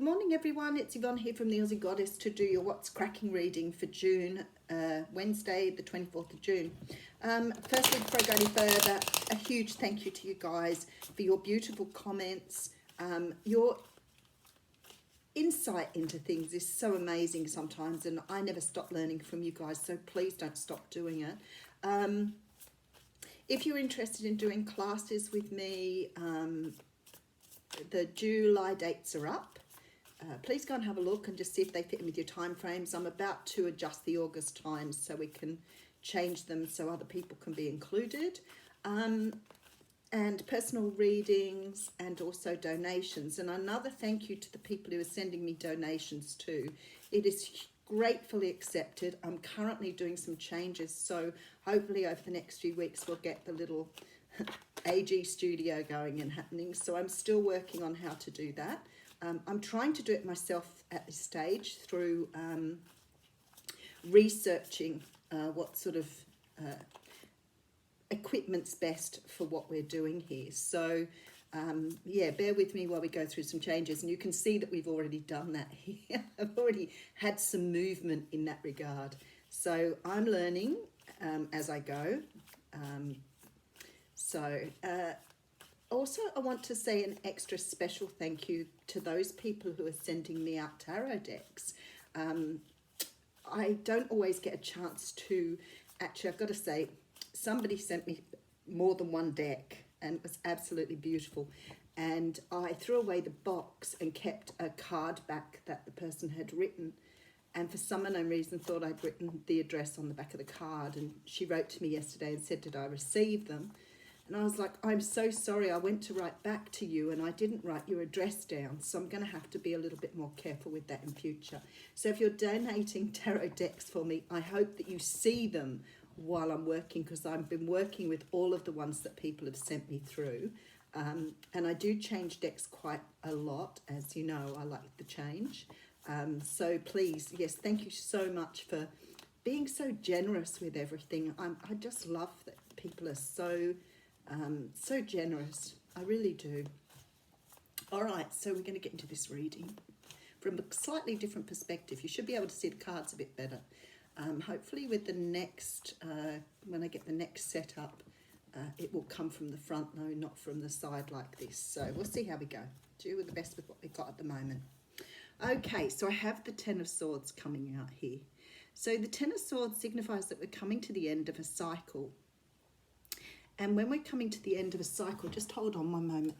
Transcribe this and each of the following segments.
morning everyone, it's Yvonne here from the Aussie Goddess to do your What's Cracking reading for June, Wednesday the 24th of June. Firstly, before I go any further, a huge thank you to you guys for your beautiful comments. Your insight into things is so amazing sometimes, and I never stop learning from you guys, so please don't stop doing it. If you're interested in doing classes with me, the July dates are up. Please go and have a look and just see if they fit in with your time frames. I'm about to adjust the August times so we can change them so other people can be included. And personal readings and also donations. And another thank you to the people who are sending me donations too. It is gratefully accepted. I'm currently doing some changes, so hopefully over the next few weeks we'll get the little AG studio going and happening. So I'm still working on how to do that. I'm trying to do it myself at this stage through researching what sort of equipment's best for what we're doing here. So yeah, bear with me while we go through some changes, and you can see that we've already done that here. I've already had some movement in that regard. So I'm learning as I go. Also, I want to say an extra special thank you to those people who are sending me out tarot decks. I don't always get a chance to, actually, I've got to say, somebody sent me more than one deck and it was absolutely beautiful. And I threw away the box and kept a card back that the person had written. And for some unknown reason thought I'd written the address on the back of the card. And she wrote to me yesterday and said, did I receive them? And I was like, I'm so sorry, I went to write back to you and I didn't write your address down. So I'm going to have to be a little bit more careful with that in future. So if you're donating tarot decks for me, I hope that you see them while I'm working, because I've been working with all of the ones that people have sent me through. And I do change decks quite a lot. As you know, I like the change. So please, yes, thank you so much for being so generous with everything. I just love that people are so generous. I really do. All right, so we're going to get into this reading from a slightly different perspective. You should be able to see the cards a bit better. Hopefully with the next, when I get the next setup, it will come from the front, no, not from the side like this. So we'll see how we go. Do the best with what we've got at the moment. Okay, so I have the Ten of Swords coming out here. So the Ten of Swords signifies that we're coming to the end of a cycle. And when we're coming to the end of a cycle, just hold on one moment.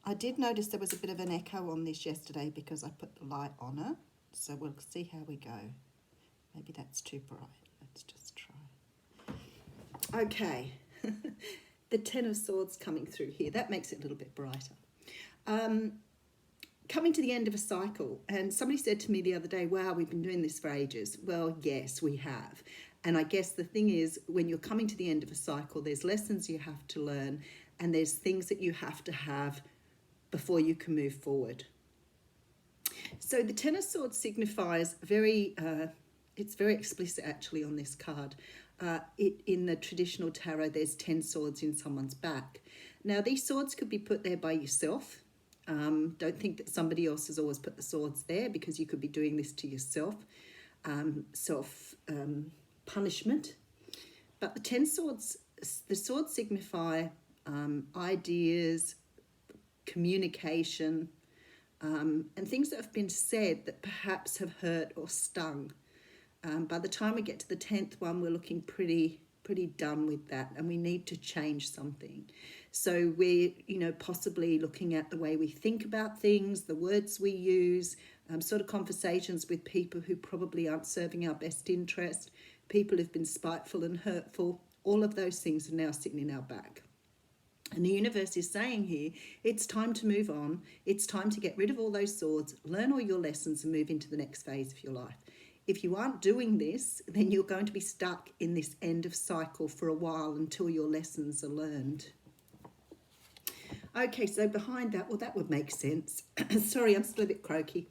I did notice there was a bit of an echo on this yesterday because I put the light on it. So we'll see how we go. Maybe that's too bright. Let's just try. Okay. The Ten of Swords coming through here. That makes it a little bit brighter. Coming to the end of a cycle. And somebody said to me the other day, wow, we've been doing this for ages. Well, yes, we have. And I guess the thing is, when you're coming to the end of a cycle, there's lessons you have to learn and there's things that you have to have before you can move forward. So the Ten of Swords signifies it's very explicit actually on this card. In the traditional tarot, there's 10 swords in someone's back. Now, these swords could be put there by yourself. Don't think that somebody else has always put the swords there, because you could be doing this to yourself. Punishment. But the 10 swords, the swords signify ideas, communication, and things that have been said that perhaps have hurt or stung. By the time we get to the 10th one, we're looking pretty done with that, and we need to change something. So we're, possibly looking at the way we think about things, the words we use, sort of conversations with people who probably aren't serving our best interest, people who've been spiteful and hurtful. All of those things are now sitting in our back. And the universe is saying here, it's time to move on. It's time to get rid of all those swords, learn all your lessons and move into the next phase of your life. If you aren't doing this, then you're going to be stuck in this end of cycle for a while until your lessons are learned. Okay, so behind that, well, that would make sense. Sorry, I'm still a bit croaky.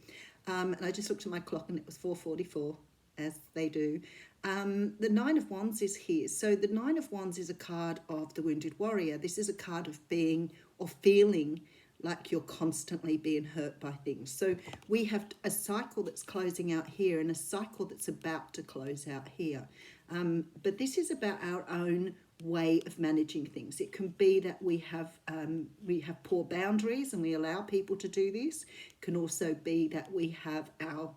And I just looked at my clock and it was 4:44, as they do. The Nine of Wands is here. So the Nine of Wands is a card of the wounded warrior. This is a card of being or feeling like you're constantly being hurt by things. So we have a cycle that's closing out here and a cycle that's about to close out here. But this is about our own way of managing things. It can be that we have poor boundaries and we allow people to do this. It can also be that we have our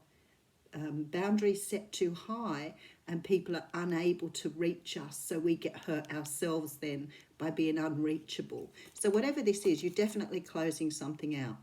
boundaries set too high and people are unable to reach us, so we get hurt ourselves then by being unreachable. So whatever this is, you're definitely closing something out.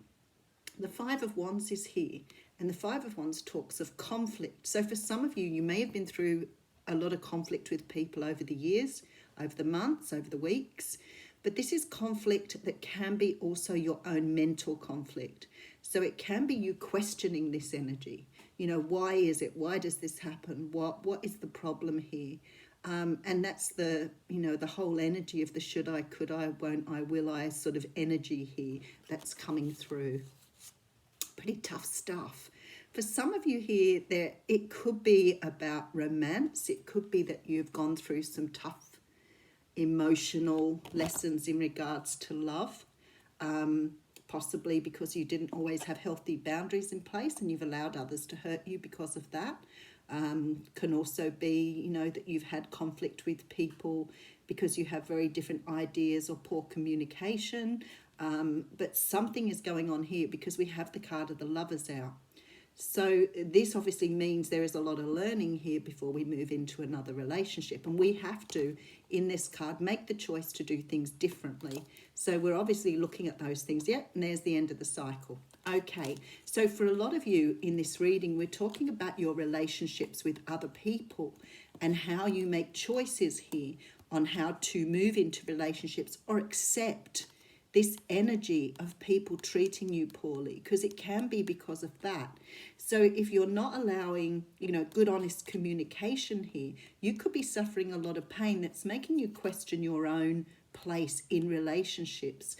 The Five of Wands is here, and the Five of Wands talks of conflict. So for some of you, you may have been through a lot of conflict with people over the years, over the months, over the weeks, but this is conflict that can be also your own mental conflict. So it can be you questioning this energy. You know, why is it? Why does this happen? What is the problem here? And that's the, you know, the whole energy of the should I, could I, won't I, will I sort of energy here that's coming through. Pretty tough stuff. For some of you here, it could be about romance. It could be that you've gone through some tough emotional lessons in regards to love. Possibly because you didn't always have healthy boundaries in place and you've allowed others to hurt you because of that. Can also be, you know, that you've had conflict with people because you have very different ideas or poor communication. But something is going on here because we have the card of the Lovers out. So this obviously means there is a lot of learning here before we move into another relationship. And we have to, in this card, make the choice to do things differently. So we're obviously looking at those things. Yep, and there's the end of the cycle. Okay, so for a lot of you in this reading, we're talking about your relationships with other people and how you make choices here on how to move into relationships or accept this energy of people treating you poorly, because it can be because of that. So if you're not allowing, you know, good, honest communication here, you could be suffering a lot of pain that's making you question your own place in relationships.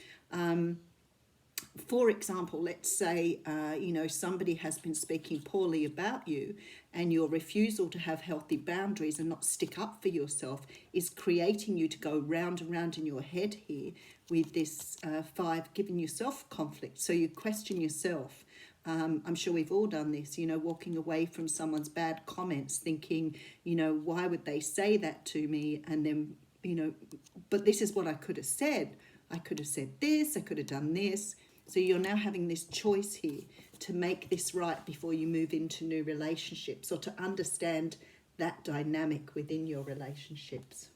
For example, let's say, you know, somebody has been speaking poorly about you and your refusal to have healthy boundaries and not stick up for yourself is creating you to go round and round in your head here with this five, giving yourself conflict. So you question yourself. I'm sure we've all done this, you know, walking away from someone's bad comments, thinking, you know, why would they say that to me? And then, you know, but this is what I could have said. I could have said this, I could have done this. So you're now having this choice here to make this right before you move into new relationships or to understand that dynamic within your relationships.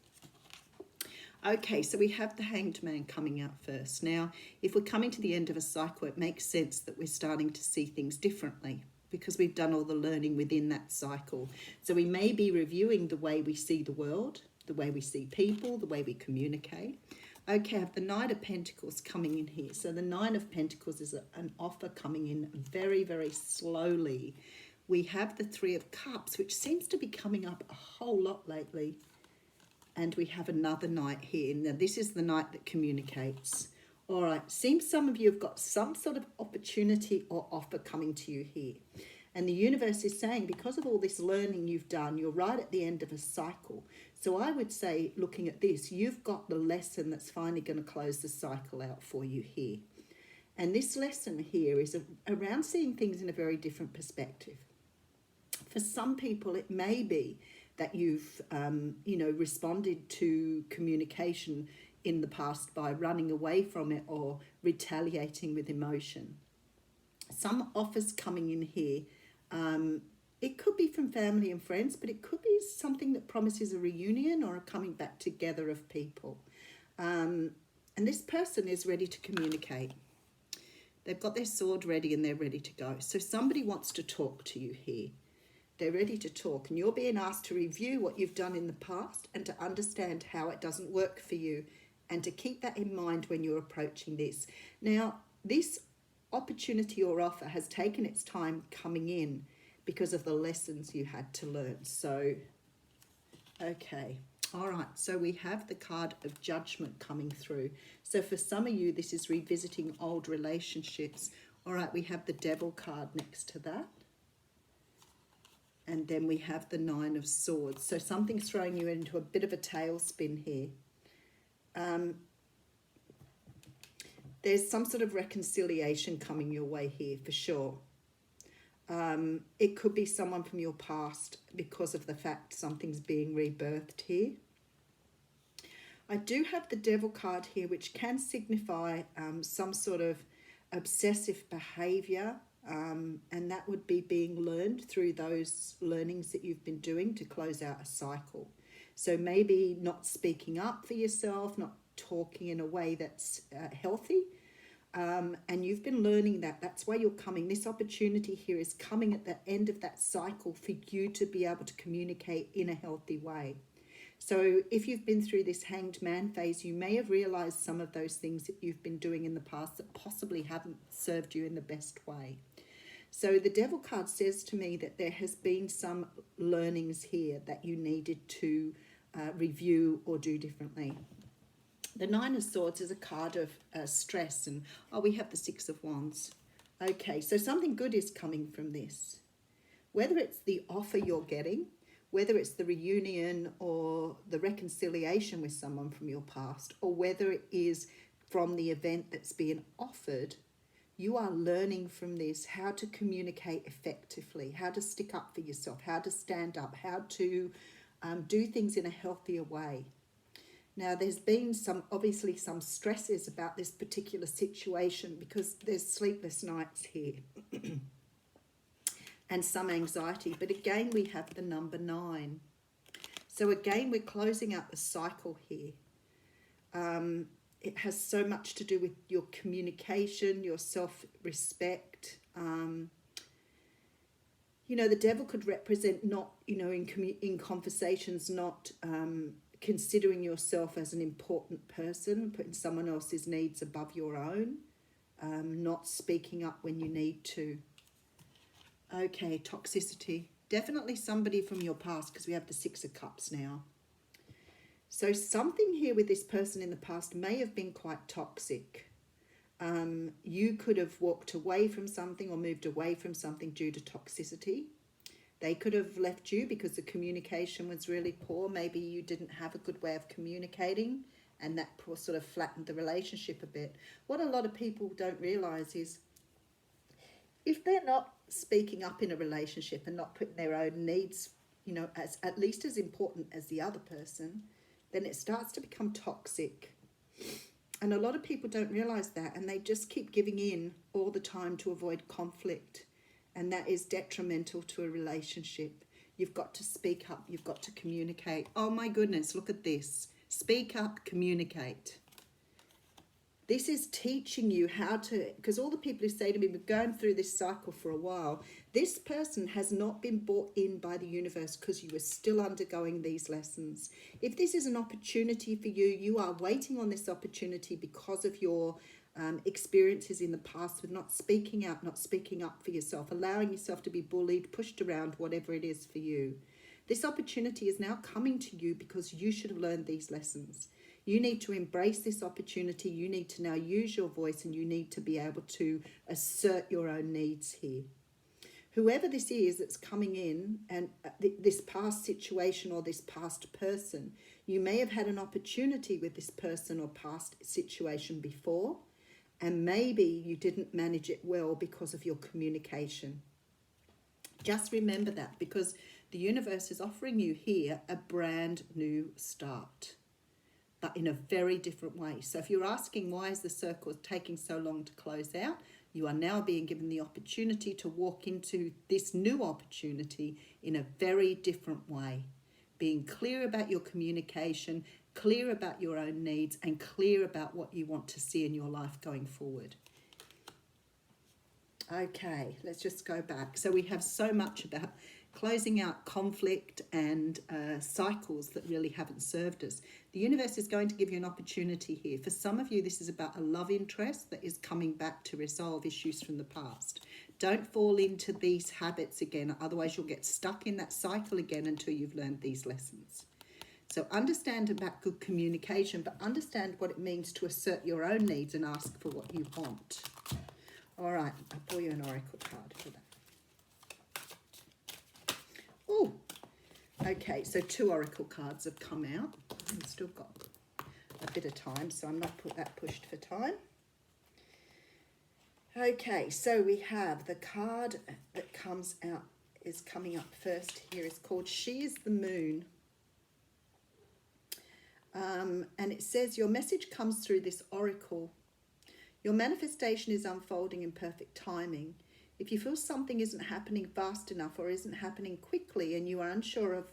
Okay, so we have the Hanged Man coming out first. Now, if we're coming to the end of a cycle, it makes sense that we're starting to see things differently because we've done all the learning within that cycle. So we may be reviewing the way we see the world, the way we see people, the way we communicate. Okay, I have the Knight of Pentacles coming in here. So the Nine of Pentacles is an offer coming in very, very slowly. We have the Three of Cups, which seems to be coming up a whole lot lately. And we have another Knight here. Now, this is the Knight that communicates. All right, seems some of you have got some sort of opportunity or offer coming to you here. And the universe is saying, because of all this learning you've done, you're right at the end of a cycle. So I would say, looking at this, you've got the lesson that's finally going to close the cycle out for you here. And this lesson here is around seeing things in a very different perspective. For some people, it may be that you've, you know, responded to communication in the past by running away from it or retaliating with emotion. Some offers coming in here, it could be from family and friends, but it could be something that promises a reunion or a coming back together of people. And this person is ready to communicate. They've got their sword ready and they're ready to go. So somebody wants to talk to you here. They're ready to talk, and you're being asked to review what you've done in the past and to understand how it doesn't work for you and to keep that in mind when you're approaching this. Now, this opportunity or offer has taken its time coming in because of the lessons you had to learn. So, okay. All right, so we have the card of Judgment coming through. So for some of you, this is revisiting old relationships. All right, we have the Devil card next to that. And then we have the Nine of Swords. So something's throwing you into a bit of a tailspin here. There's some sort of reconciliation coming your way here for sure. It could be someone from your past because of the fact something's being rebirthed here. I do have the Devil card here, which can signify some sort of obsessive behavior, and that would be being learned through those learnings that you've been doing to close out a cycle. So maybe not speaking up for yourself, not talking in a way that's healthy, and you've been learning that. That's why you're coming. This opportunity here is coming at the end of that cycle for you to be able to communicate in a healthy way. So if you've been through this hanged man phase, you may have realized some of those things that you've been doing in the past that possibly haven't served you in the best way. So the Devil card says to me that there has been some learnings here that you needed to review or do differently. The Nine of Swords is a card of stress, and we have the Six of Wands. Okay, so something good is coming from this. Whether it's the offer you're getting, whether it's the reunion or the reconciliation with someone from your past, or whether it is from the event that's being offered, you are learning from this how to communicate effectively, how to stick up for yourself, how to stand up, how to do things in a healthier way. Now, there's been obviously some stresses about this particular situation because there's sleepless nights here and some anxiety. But again, we have the number 9. So again, we're closing out the cycle here. It has so much to do with your communication, your self-respect. The Devil could represent not, in conversations, not considering yourself as an important person, putting someone else's needs above your own, not speaking up when you need to. Okay, toxicity. Definitely somebody from your past, because we have the Six of Cups now. So something here with this person in the past may have been quite toxic. You could have walked away from something or moved away from something due to toxicity. They could have left you because the communication was really poor. Maybe you didn't have a good way of communicating, and that sort of flattened the relationship a bit. What a lot of people don't realise is if they're not speaking up in a relationship and not putting their own needs, as at least as important as the other person, then it starts to become toxic. And a lot of people don't realise that, and they just keep giving in all the time to avoid conflict. And that is detrimental to a relationship. You've got to speak up. You've got to communicate. Oh my goodness, look at this. Speak up, communicate. This is teaching you how to, because all the people who say to me, we're going through this cycle for a while, this person has not been brought in by the universe because you were still undergoing these lessons. If this is an opportunity for you, you are waiting on this opportunity because of your experiences in the past with not speaking out, not speaking up for yourself, allowing yourself to be bullied, pushed around, whatever it is for you. This opportunity is now coming to you because you should have learned these lessons. You need to embrace this opportunity. You need to now use your voice, and you need to be able to assert your own needs here. Whoever this is that's coming in, and this past situation or this past person, you may have had an opportunity with this person or past situation before, and maybe you didn't manage it well because of your communication. Just remember that, because the universe is offering you here a brand new start, but in a very different way. So if you're asking why is the circle taking so long to close out, you are now being given the opportunity to walk into this new opportunity in a very different way. Being clear about your communication, clear about your own needs, and clear about what you want to see in your life going forward. Okay, let's just go back. So we have so much about closing out conflict and cycles that really haven't served us. The universe is going to give you an opportunity here. For some of you, this is about a love interest that is coming back to resolve issues from the past. Don't fall into these habits again, otherwise you'll get stuck in that cycle again until you've learned these lessons. So understand about good communication, but understand what it means to assert your own needs and ask for what you want. All right, I'll pull you an oracle card for that. Oh, okay, so 2 oracle cards have come out. I've still got a bit of time, so I'm not that pushed for time. Okay, so we have the card that comes out, is coming up first here, is called She is the Moon. And it says, your message comes through this oracle. Your manifestation is unfolding in perfect timing. If you feel something isn't happening fast enough or isn't happening quickly and you are unsure of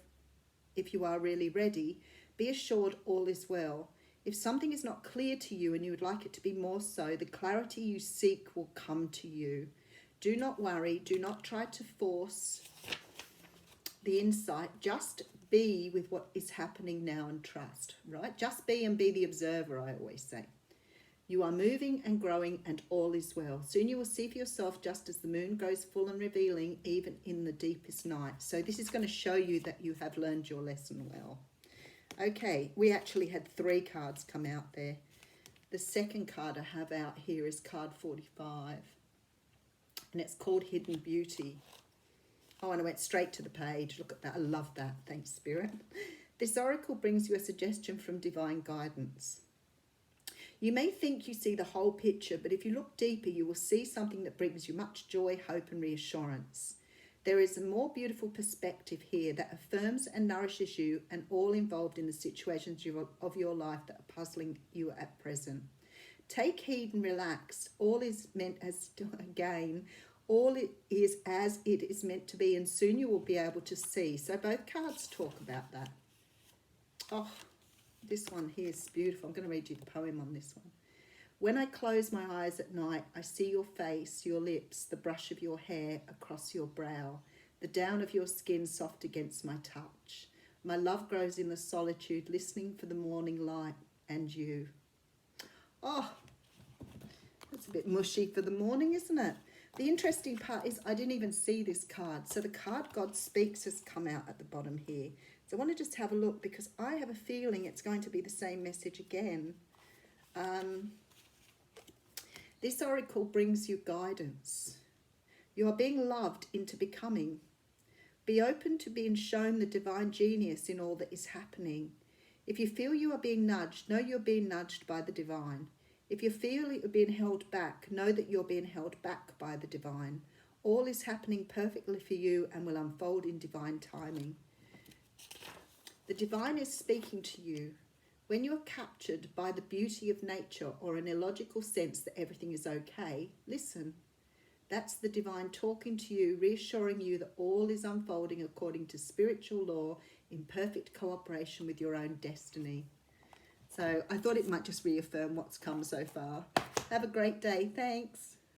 if you are really ready, be assured all is well. If something is not clear to you and you would like it to be more so, the clarity you seek will come to you. Do not worry. Do not try to force the insight. Just be with what is happening now and trust, right? Just be and be the observer, I always say. You are moving and growing and all is well. Soon you will see for yourself just as the moon goes full and revealing even in the deepest night. So this is going to show you that you have learned your lesson well. Okay, we actually had 3 cards come out there. The second card I have out here is card 45. And it's called Hidden Beauty. Oh, and I went straight to the page. Look at that. I love that. Thanks, Spirit. This oracle brings you a suggestion from divine guidance. You may think you see the whole picture, but if you look deeper, you will see something that brings you much joy, hope, and reassurance. There is a more beautiful perspective here that affirms and nourishes you and all involved in the situations of your life that are puzzling you at present. Take heed and relax. All is meant as, again, all it is as it is meant to be, and soon you will be able to see. So both cards talk about that. Oh, this one here is beautiful. I'm going to read you the poem on this one. When I close my eyes at night, I see your face, your lips, the brush of your hair across your brow, the down of your skin soft against my touch. My love grows in the solitude, listening for the morning light and you. Oh, that's a bit mushy for the morning, isn't it? The interesting part is I didn't even see this card. So the card God Speaks has come out at the bottom here. So I want to just have a look because I have a feeling it's going to be the same message again. This oracle brings you guidance. You are being loved into becoming. Be open to being shown the divine genius in all that is happening. If you feel you are being nudged, know you're being nudged by the divine. If you feel you're being held back, know that you're being held back by the divine. All is happening perfectly for you and will unfold in divine timing. The divine is speaking to you. When you are captured by the beauty of nature or an illogical sense that everything is okay, listen. That's the divine talking to you, reassuring you that all is unfolding according to spiritual law in perfect cooperation with your own destiny. So I thought it might just reaffirm what's come so far. Have a great day. Thanks.